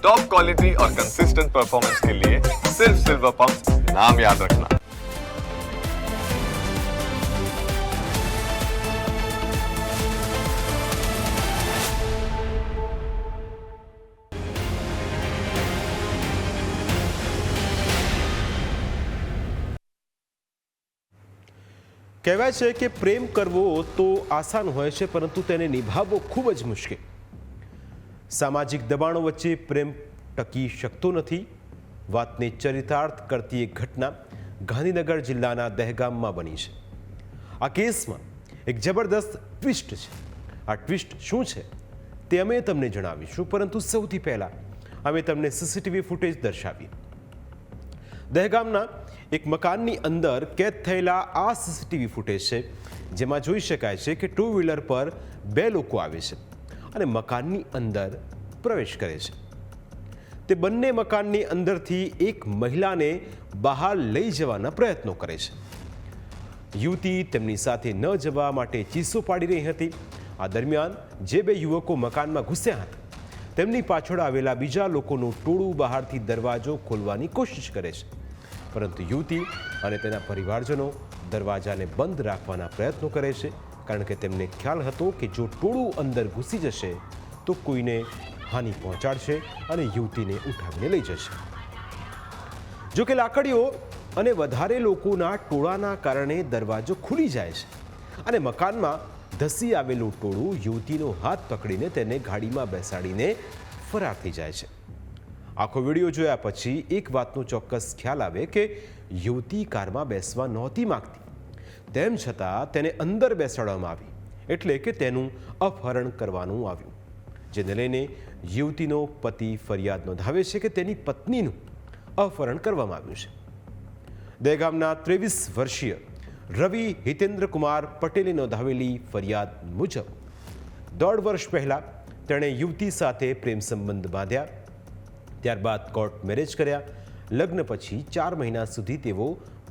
Top quality और consistent performance के लिए सिर्फ सिल्वर पंप नाम याद रखना। કહેવાય છે કે પ્રેમ કરવો તો આસાન હોય છે, પરંતુ તેને નિભાવવો ખૂબ જ મુશ્કેલ. સામાજિક દબાણો વચ્ચે પ્રેમ ટકી શકતો નથી. વાતને ચરિતાર્થ કરતી એક ઘટના ગાંધીનગર જિલ્લાના દહેગામમાં બની છે. આ કેસમાં એક જબરદસ્ત ટ્વિસ્ટ છે. આ ટ્વિસ્ટ શું છે તે અમે તમને જણાવીશું, પરંતુ સૌથી પહેલાં અમે તમને સીસીટીવી ફૂટેજ દર્શાવીએ. દહેગામના એક મકાનની અંદર કેદ થયેલા આ સીસીટીવી ફૂટેજ છે, જેમાં જોઈ શકાય છે કે ટુ વ્હીલર પર બે લોકો આવે છે અને મકાનની અંદર પ્રવેશ કરે છે. તે બંને મકાનની અંદરથી એક મહિલાને બહાર લઈ જવાના પ્રયત્નો કરે છે. યુવતી તેમની સાથે ન જવા માટે ચીસો પાડી રહી હતી. આ દરમિયાન જે બે યુવકો મકાનમાં ઘૂસ્યા હતા, તેમની પાછળ આવેલા બીજા લોકોનું ટોળું બહારથી દરવાજો ખોલવાની કોશિશ કરે છે, પરંતુ યુવતી અને તેના પરિવારજનો દરવાજાને બંધ રાખવાના પ્રયત્નો કરે છે, કારણ કે તેમને ખ્યાલ હતો કે જો ટોળું અંદર ઘૂસી જશે તો કોઈને હાનિ પહોંચાડશે અને યુવતીને ઉઠાવીને લઈ જશે. જો કે લાકડીઓ અને વધારે લોકોના ટોળાના કારણે દરવાજો ખુલી જાય છે અને મકાનમાં ધસી આવેલું ટોળું યુવતીનો હાથ પકડીને તેને ગાડીમાં બેસાડીને ફરાર થઈ જાય છે. આખો વિડીયો જોયા પછી એક વાતનો ચોક્કસ ખ્યાલ આવે કે યુવતી કારમાં બેસવા નહોતી માંગતી, તેમ છતાં તેને અંદર બેસાડવામાં આવી, એટલે કે તેનું અપહરણ કરવાનું આવ્યું. જેને લઈને યુવતીનો પતિ ફરિયાદ નોંધાવે છે કે તેની પત્નીનું અપહરણ કરવામાં આવ્યું છે. દહેગામના 23 વર્ષીય રવિ હિતેન્દ્રકુમાર પટેલે નોંધાવેલી ફરિયાદ મુજબ 1.5 વર્ષ પહેલાં તેણે યુવતી સાથે પ્રેમ સંબંધ બાંધ્યા, ત્યારબાદ કોર્ટ મેરેજ કર્યા. લગ્ન પછી 4 મહિના સુધી તેઓ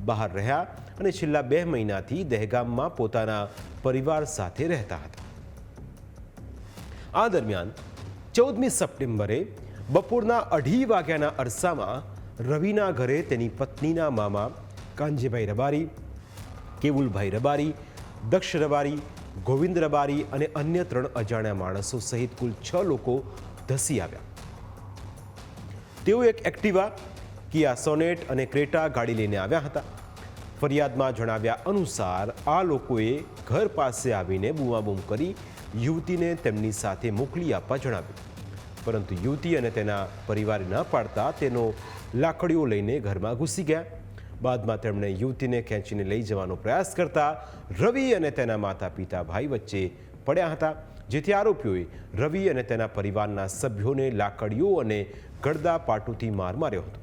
બહાર રહ્યા અને છેલ્લા 2 મહિનાથી દહેગામમાં પોતાના પરિવાર સાથે રહેતા હતા. આ દરમિયાન 14મી સપ્ટેમ્બરે બપોરના 2:30 વાગ્યાના અરસામાં રવિના ઘરે તેની પત્નીના મામા કાનજીભાઈ રબારી, કેવુલભાઈ રબારી, દક્ષ રબારી, ગોવિંદ રબારી અને અન્ય 3 અજાણ્યા માણસો સહિત કુલ 6 લોકો ધસી આવ્યા. તેઓ એક એક્ટિવા, કિયા સોનેટ અને ક્રેટા ગાડી લઈને આવ્યા હતા. ફરિયાદમાં જણાવ્યા અનુસાર આ લોકોએ ઘર પાસે આવીને બૂમાબૂમ કરી યુવતીને તેમની સાથે મોકલી આપવા જણાવ્યું, પરંતુ યુવતી અને તેના પરિવારે ન પાડતા તેનો લાકડીઓ લઈને ઘરમાં ઘૂસી ગયા. બાદમાં તેમણે યુવતીને ખેંચીને લઈ જવાનો પ્રયાસ કરતા રવિ અને તેના માતા પિતા ભાઈ વચ્ચે પડ્યા હતા, જેથી આરોપીઓએ રવિ અને તેના પરિવારના સભ્યોને લાકડીઓ અને ગળદા પાટુથી માર માર્યો હતો.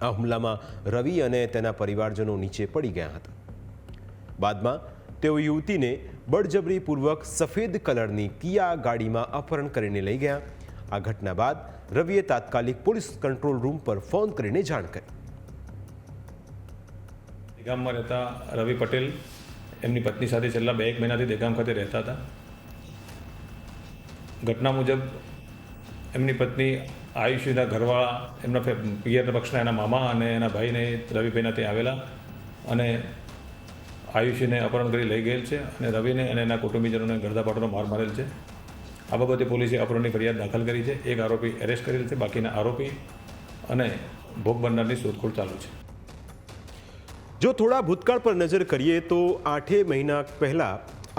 આ હુમલામાં રવિ અને તેના પરિવારજનો નીચે પડી ગયા હતા. બાદમાં તેઓ યુવતીને બળજબરીપૂર્વક સફેદ કલરની કિયા ગાડીમાં અપહરણ કરીને લઈ ગયા. આ ઘટના બાદ રવિએ તાત્કાલિક પોલીસ કંટ્રોલ રૂમ પર ફોન કરીને જાણ કરી. દહેગામમાં રહેતા રવિ પટેલ એમની પત્ની સાથે છેલ્લા 2-1 મહિનાથી દહેગામ ખાતે રહેતા હતા. ઘટના મુજબ એમની પત્ની આયુષીના ઘરવાળા એમના પિયર પક્ષના એના મામા અને એના ભાઈને રવિભાઈના ત્યાં આવેલા અને આયુષીને અપહરણ કરી લઈ ગયેલ છે અને રવિને અને એના કુટુંબીજનોને ગળદાપાટોનો માર મારેલ છે. આ બાબતે પોલીસે અપહરણની ફરિયાદ દાખલ કરી છે. એક આરોપી એરેસ્ટ કરેલ છે, બાકીના આરોપી અને ભોગ બનનારની શોધખોળ ચાલુ છે. જો થોડા ભૂતકાળ પર નજર કરીએ તો 8 મહિના પહેલાં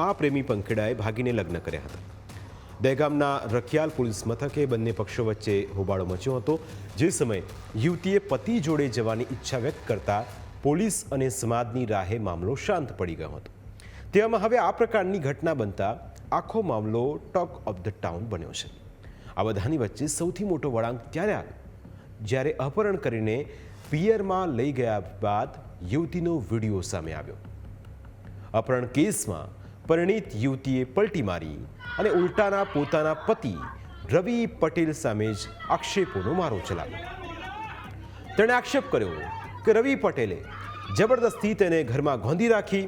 આ પ્રેમી પંખેડાએ ભાગીને લગ્ન કર્યા હતા. દહેગામના રખિયાલ પોલીસ મથકે બંને પક્ષો વચ્ચે હોબાળો મચ્યો હતો. જે સમયે યુવતીએ પતિ જોડે જવાની ઈચ્છા વ્યક્ત કરતા પોલીસ અને સમાજની રાહે મામલો શાંત પડી ગયો હતો. તેવામાં હવે આ પ્રકારની ઘટના બનતા આખો મામલો ટોક ઓફ ધ ટાઉન બન્યો છે. આ બધાની વચ્ચે સૌથી મોટો વળાંક ત્યારે આવ્યો જ્યારે અપહરણ કરીને પિયરમાં લઈ ગયા બાદ યુવતીનો વિડીયો સામે આવ્યો. અપહરણ કેસમાં પરિણીત યુવતીએ પલટી મારી અને ઉલટાના પોતાના પતિ રવિ પટેલ સામે જ આક્ષેપોનો મારો ચલાવ્યો. તેણે આક્ષેપ કર્યો કે રવિ પટેલે જબરદસ્તી તેને ઘરમાં ગોંધી રાખી.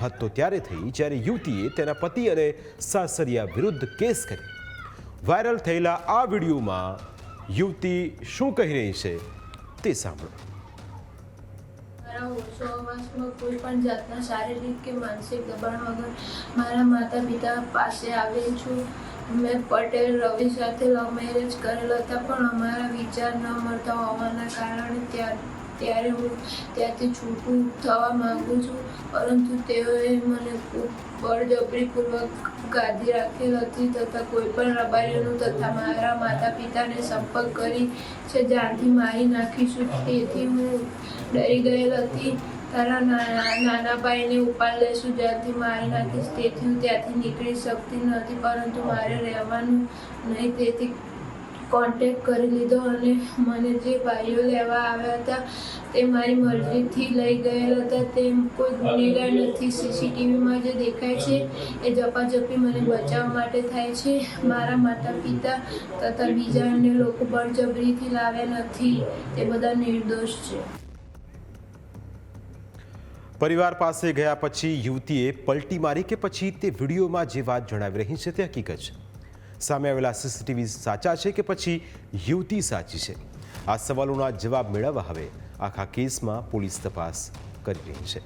હદ તો ત્યારે થઈ જ્યારે યુવતીએ તેના પતિ અને સાસરિયા વિરુદ્ધ કેસ કરી. વાયરલ થયેલા આ વિડીયોમાં યુવતી શું કહી રહી છે તે સાંભળો. મારા ઓછોમાં કોઈ પણ જાતના શારીરિક કે માનસિક દબાણ વગર મારા માતા પિતા પાસે આવેલી છું. મેં પટેલ રવિ સાથે લવ મેરેજ કરેલા હતા, પણ અમારા વિચાર ન મળતા હોવાના કારણે ત્યારે હું ત્યાંથી છૂટું થવા માંગુ છું, પરંતુ તેઓએ મને ખૂબ બળજબરીપૂર્વક ગાદી રાખેલ હતી તથા કોઈ પણ રબારીઓનું તથા મારા માતા પિતાને સંપર્ક કરી છે જાનથી મારી નાખીશું. તેથી હું ડરી ગયેલ હતી. તારા નાના ભાઈને ઉપાડ લેશું, જ્યાંથી મારી નાખીશ. તેથી હું ત્યાંથી નીકળી શકતી નથી, પરંતુ મારે રહેવાનું નહીં. તેથી કોન્ટેક્ટ કરી લીધો અને મને જે ભાઈઓ લેવા આવ્યા હતા તે મારી મરજીથી લઈ ગયેલા હતા. તે કોઈ ગુનેગાર નથી. સીસીટીવીમાં જે દેખાય છે એ ઝપાઝપી મને બચાવવા માટે થાય છે. મારા માતા પિતા તથા બીજા અન્ય લોકો બળજબરીથી લાવ્યા નથી. તે બધા નિર્દોષ છે. પરિવાર પાસે ગયા પછી યુવતીએ પલટી મારી કે પછી તે વિડીયોમાં જે વાત જણાવી રહી છે તે હકીકત છે? સામે આવેલા સીસીટીવી સાચા છે કે પછી યુવતી સાચી છે? આ સવાલોના જવાબ મેળવવા હવે આખા કેસમાં પોલીસ તપાસ કરી રહી છે.